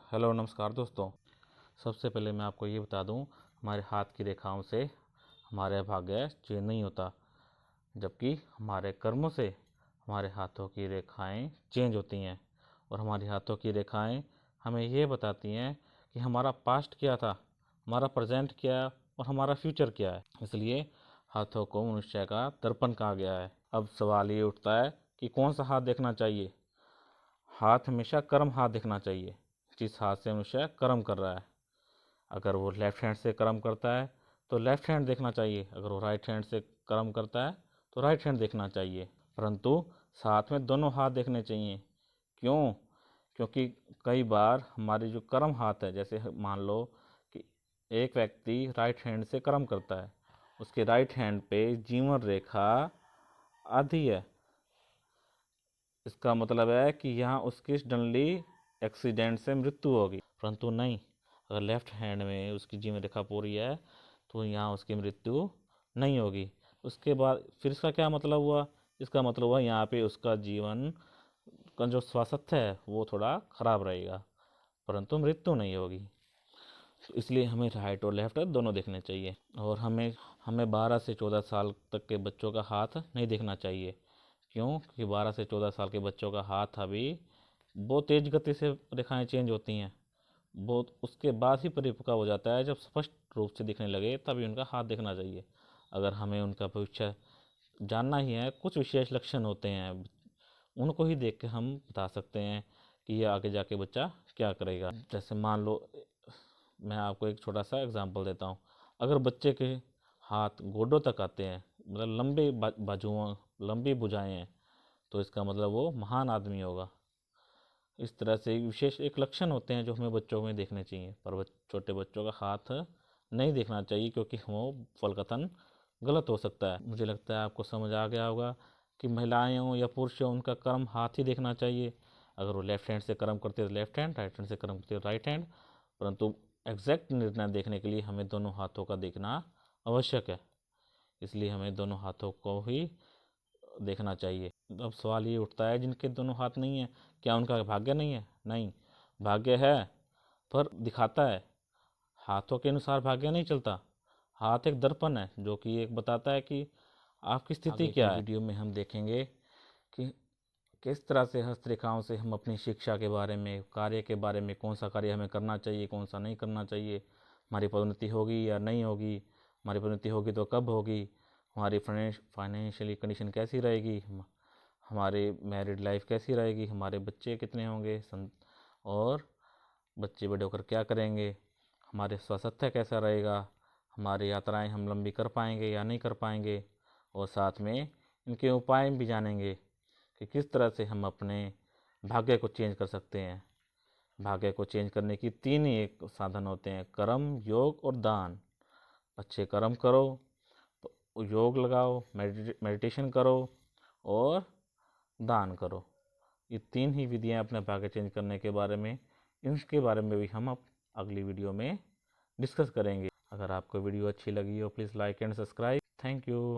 Hello नमस्कार दोस्तों। सबसे पहले मैं आपको ये बता दूं, हमारे हाथ की रेखाओं से हमारा भाग्य चेंज नहीं होता, जबकि हमारे कर्मों से हमारे हाथों की रेखाएं चेंज होती हैं। और हमारे हाथों की रेखाएं हमें ये बताती हैं कि हमारा पास्ट क्या था, हमारा प्रेजेंट क्या है और हमारा फ्यूचर क्या है। इसलिए हाथों को मनुष्य का दर्पण कहा गया है। अब सवाल ये उठता है कि कौन सा हाथ देखना चाहिए। हाथ हमेशा कर्म हाथ देखना चाहिए, जिस हाथ से मनुष्य कर्म कर रहा है। अगर वो लेफ्ट हैंड से कर्म करता है तो लेफ्ट हैंड देखना चाहिए, अगर वो राइट हैंड से कर्म करता है तो राइट हैंड देखना चाहिए। परंतु साथ में दोनों हाथ देखने चाहिए। क्यों? क्योंकि कई बार हमारे जो कर्म हाथ है, जैसे मान लो कि एक व्यक्ति राइट हैंड से कर्म करता है, उसके राइट हैंड पे जीवन रेखा आधी है। इसका मतलब है कि यहाँ उसकी सडनली एक्सीडेंट से मृत्यु होगी। परंतु नहीं, अगर लेफ्ट हैंड में उसकी जीवन रेखा पूरी है तो यहाँ उसकी मृत्यु नहीं होगी। उसके बाद फिर इसका क्या मतलब हुआ? इसका मतलब हुआ यहाँ पे उसका जीवन का जो स्वास्थ्य है वो थोड़ा खराब रहेगा, परंतु मृत्यु नहीं होगी। तो इसलिए हमें राइट और लेफ्ट दोनों देखने चाहिए। और हमें हमें 12 से 14 साल तक के बच्चों का हाथ नहीं देखना चाहिए। क्यों? क्योंकि 12 से 14 साल के बच्चों का हाथ अभी बहुत तेज गति से रेखाएं चेंज होती हैं। बहुत उसके बाद ही परिपक्व हो जाता है, जब स्पष्ट रूप से दिखने लगे तभी उनका हाथ देखना चाहिए। अगर हमें उनका भविष्य जानना ही है, कुछ विशेष लक्षण होते हैं, उनको ही देख के हम बता सकते हैं कि ये आगे जाके बच्चा क्या करेगा। जैसे मान लो, मैं आपको एक छोटा सा एग्जांपल देता हूँ। अगर बच्चे के हाथ गोडों तक आते हैं, मतलब लंबे बाजुओं लंबी भुजाएं हैं, तो इसका मतलब वो महान आदमी होगा। इस तरह से विशेष एक लक्षण होते हैं जो हमें बच्चों में देखने चाहिए। पर छोटे बच्चों का हाथ नहीं देखना चाहिए, क्योंकि वो फलकथन गलत हो सकता है। मुझे लगता है आपको समझ आ गया होगा कि महिलाएं हों या पुरुष हों, उनका कर्म हाथ ही देखना चाहिए। अगर वो लेफ्ट हैंड से कर्म करते हैं तो लेफ्ट हैंड, राइट हैंड से कर्म करते हैं तो राइट हैंड। परंतु एग्जैक्ट निर्णय देखने के लिए हमें दोनों हाथों का देखना आवश्यक है। इसलिए हमें दोनों हाथों को ही देखना चाहिए। अब सवाल ये उठता है, जिनके दोनों हाथ नहीं है, क्या उनका भाग्य नहीं है? नहीं, भाग्य है, पर दिखाता है। हाथों के अनुसार भाग्य नहीं चलता। हाथ एक दर्पण है जो कि एक बताता है कि आपकी स्थिति क्या है। वीडियो में हम देखेंगे कि किस तरह से हस्तरेखाओं से हम अपनी शिक्षा के बारे में, कार्य के बारे में, कौन सा कार्य हमें करना चाहिए, कौन सा नहीं करना चाहिए, हमारी पदोन्नति होगी या नहीं होगी, हमारी पदोन्नति होगी तो कब होगी, हमारी फाइनेंशियली कंडीशन कैसी रहेगी, हमारी मैरिड लाइफ कैसी रहेगी, हमारे बच्चे कितने होंगे, और बच्चे बड़े होकर क्या करेंगे, हमारे स्वास्थ्य कैसा रहेगा, हमारी यात्राएं हम लंबी कर पाएंगे या नहीं कर पाएंगे। और साथ में इनके उपाय भी जानेंगे कि किस तरह से हम अपने भाग्य को चेंज कर सकते हैं। भाग्य को चेंज करने की 3 ही एक साधन होते हैं: कर्म, योग और दान। अच्छे कर्म करो, योग लगाओ, मेडिटेशन करो और दान करो। ये 3 ही विधियां अपने भाग्य चेंज करने के बारे में, इनके बारे में भी हम अब अगली वीडियो में डिस्कस करेंगे। अगर आपको वीडियो अच्छी लगी हो, please like and subscribe. Thank you.